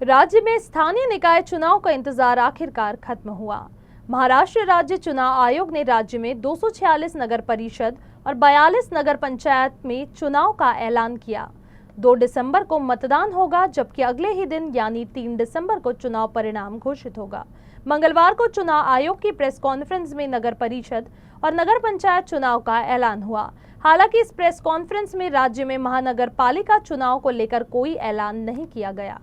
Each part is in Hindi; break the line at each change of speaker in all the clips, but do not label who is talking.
राज्य में स्थानीय निकाय चुनाव का इंतजार आखिरकार खत्म हुआ। महाराष्ट्र राज्य चुनाव आयोग ने राज्य में 246 नगर परिषद और 42 नगर पंचायत में चुनाव का ऐलान किया। 2 दिसंबर को मतदान होगा, जबकि अगले ही दिन यानी 3 दिसंबर को चुनाव परिणाम घोषित होगा। मंगलवार को चुनाव आयोग की प्रेस कॉन्फ्रेंस में नगर परिषद और नगर पंचायत चुनाव का ऐलान हुआ। हालांकि इस प्रेस कॉन्फ्रेंस में राज्य में महानगर पालिका चुनाव को लेकर कोई ऐलान नहीं किया गया।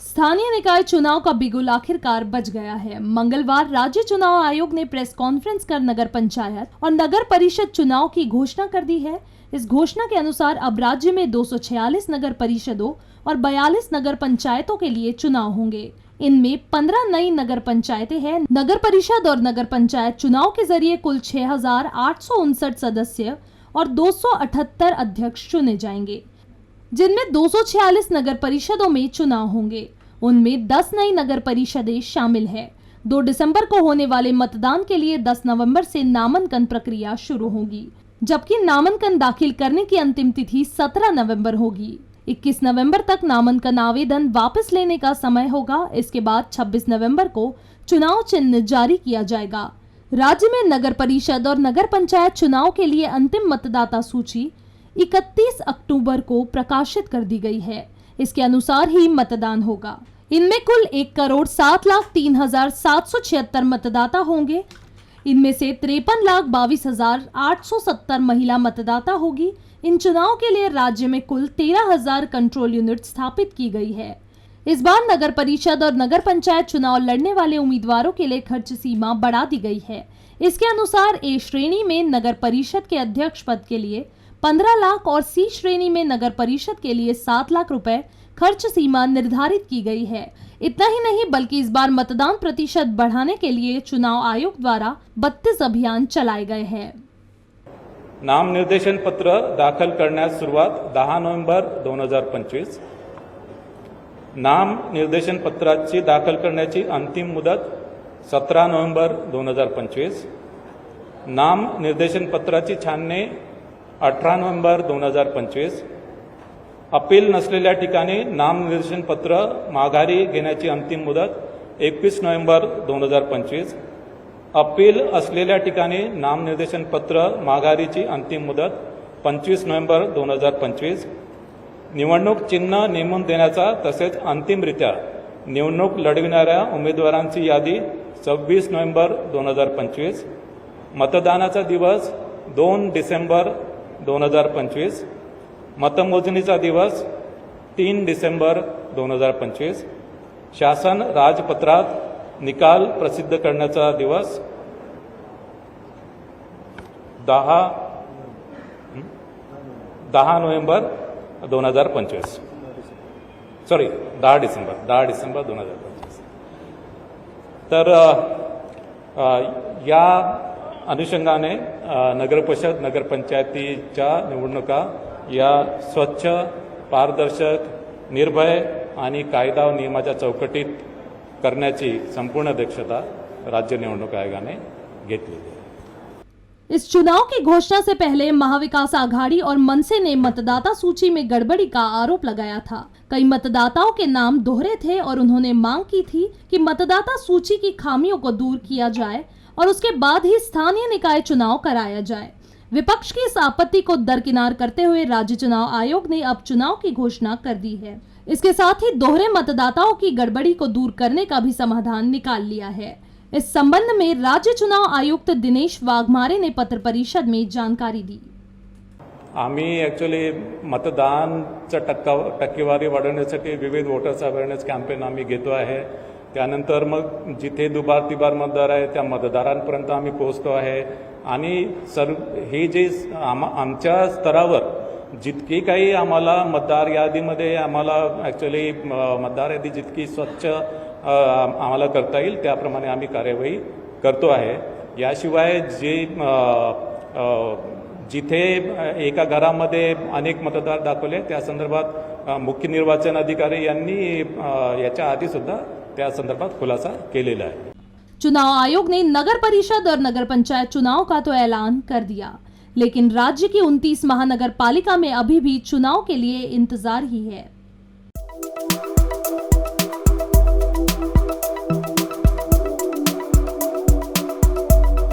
स्थानीय निकाय चुनाव का बिगुल आखिरकार बज गया है। मंगलवार राज्य चुनाव आयोग ने प्रेस कॉन्फ्रेंस कर नगर पंचायत और नगर परिषद चुनाव की घोषणा कर दी है। इस घोषणा के अनुसार अब राज्य में 246 नगर परिषदों और 42 नगर पंचायतों के लिए चुनाव होंगे। इनमें 15 नई नगर पंचायतें हैं। नगर परिषद और नगर पंचायत चुनाव के जरिए कुल 6,859 सदस्य और 278 अध्यक्ष चुने जाएंगे, जिनमें 246 नगर परिषदों में चुनाव होंगे। उनमें 10 नई नगर परिषदें शामिल है। 2 दिसंबर को होने वाले मतदान के लिए 10 नवंबर से नामांकन प्रक्रिया शुरू होगी, जबकि नामांकन दाखिल करने की अंतिम तिथि 17 नवंबर होगी। 21 नवंबर तक नामांकन आवेदन वापस लेने का समय होगा। इसके बाद 26 नवंबर को चुनाव चिन्ह जारी किया जाएगा। राज्य में नगर परिषद और नगर पंचायत चुनाव के लिए अंतिम मतदाता सूची 31 अक्टूबर को प्रकाशित कर दी गई है। इसके अनुसार ही मतदान होगा। इनमें कुल 1,03,376 मतदाता होंगे। इनमें से 53,22,870 महिला मतदाता होगी। इन चुनाव के लिए राज्य में कुल 13,000 कंट्रोल यूनिट स्थापित की गई है। इस बार नगर परिषद और नगर पंचायत चुनाव लड़ने वाले उम्मीदवारों के लिए खर्च सीमा बढ़ा दी गई है। इसके अनुसार ए श्रेणी में नगर परिषद के अध्यक्ष पद के लिए 15 लाख और सी श्रेणी में नगर परिषद के लिए 7 लाख रुपए खर्च सीमा निर्धारित की गई है। इतना ही नहीं, बल्कि इस बार मतदान प्रतिशत बढ़ाने के लिए चुनाव आयोग द्वारा 32 अभियान चलाए गए हैं।
नाम निर्देशन पत्र दाखल करण्यास सुरुवात 10 नोव्हेंबर 2025। नाम निर्देशन पत्राची दाखल करण्याची अंतिम मुदत 17 नोव्हेंबर 2025। नाम निर्देशन पत्राची छाननी 18 नोव्हेंबर 2025। अपील नसलेल्या ठिकाणी नामनिर्देशन पत्र माघारी घेण्याची अंतिम मुदत 21 नोव्हेंबर 2025। अपील असलेल्या ठिकाणी नामनिर्देशन पत्र माघारीची अंतिम मुदत 25 नोव्हेंबर 2025। निवडणूक चिन्ह नेमून देण्याचा तसेच अंतिमरित्या निवडणूक लढविणाऱ्या उमेदवारांची यादी 26 नोव्हेंबर 2025। मतदानाचा दिवस 2 डिसेंबर 2025। मतमोजणीचा दिवस 3 डिसेंबर 2025। शासन राजपत्रात निकाल प्रसिद्ध करण्याचा दिवस 10 नोव्हेंबर 2025। 10 डिसेंबर 2025। तर या अनुषंगाने नगरपरिषद नगरपंचायतीच्या निवडणुका या स्वच्छ, पारदर्शक, निर्भय आणि कायदा व नियमाच्या चौकटीत करण्याची संपूर्ण दक्षता राज्य निवडणूक आयोगाने घेतली है।
इस चुनाव की घोषणा से पहले महाविकास आघाड़ी और मनसे ने मतदाता सूची में गड़बड़ी का आरोप लगाया था। कई मतदाताओं के नाम दोहरे थे और उन्होंने मांग की थी कि मतदाता सूची की खामियों को दूर किया जाए और उसके बाद ही स्थानीय निकाय चुनाव कराया जाए। विपक्ष की इस आपत्ति को दरकिनार करते हुए राज्य चुनाव आयोग ने अब चुनाव की घोषणा कर दी है। इसके साथ ही दोहरे मतदाताओं की गड़बड़ी को दूर करने का भी समाधान निकाल लिया है। इस संबंध में राज्य चुनाव आयुक्त दिनेश वाघमारे ने पत्र परिषद में जानकारी दी।
आम्ही ॲक्च्युली मतदानचा टक्केवारी वाढवण्यासाठी विविध वोटर्स अवेअरनेस कॅम्पेन आम्ही घेतो आहे। त्यानंतर मग जिथे दुबार तिबार मतदार आहे त्या मतदारांपर्यंत आम्ही पोहोचतो आहे आणि हे जे आमच्या स्तरावर जितकी काही आम्हाला मतदार यादीमध्ये आम्हाला ॲक्च्युली मतदार यादी जितकी स्वच्छ आम्हाला करता येईल त्याप्रमाणे आम्ही कार्यवाही करतो आहे। याशिवाय जिथे एका घरामध्ये अनेक मतदार दाखवले त्या संदर्भात मुख्य निर्वाचन अधिकारी यांनी याच्या आधी सुद्धा त्या संदर्भात खुलासा केलेला आहे।
चुनाव आयोग ने नगर परिषद और नगर पंचायत चुनाव का तो ऐलान कर दिया, लेकिन राज्य की 29 महानगर पालिका में अभी भी चुनाव के लिए इंतजार ही है।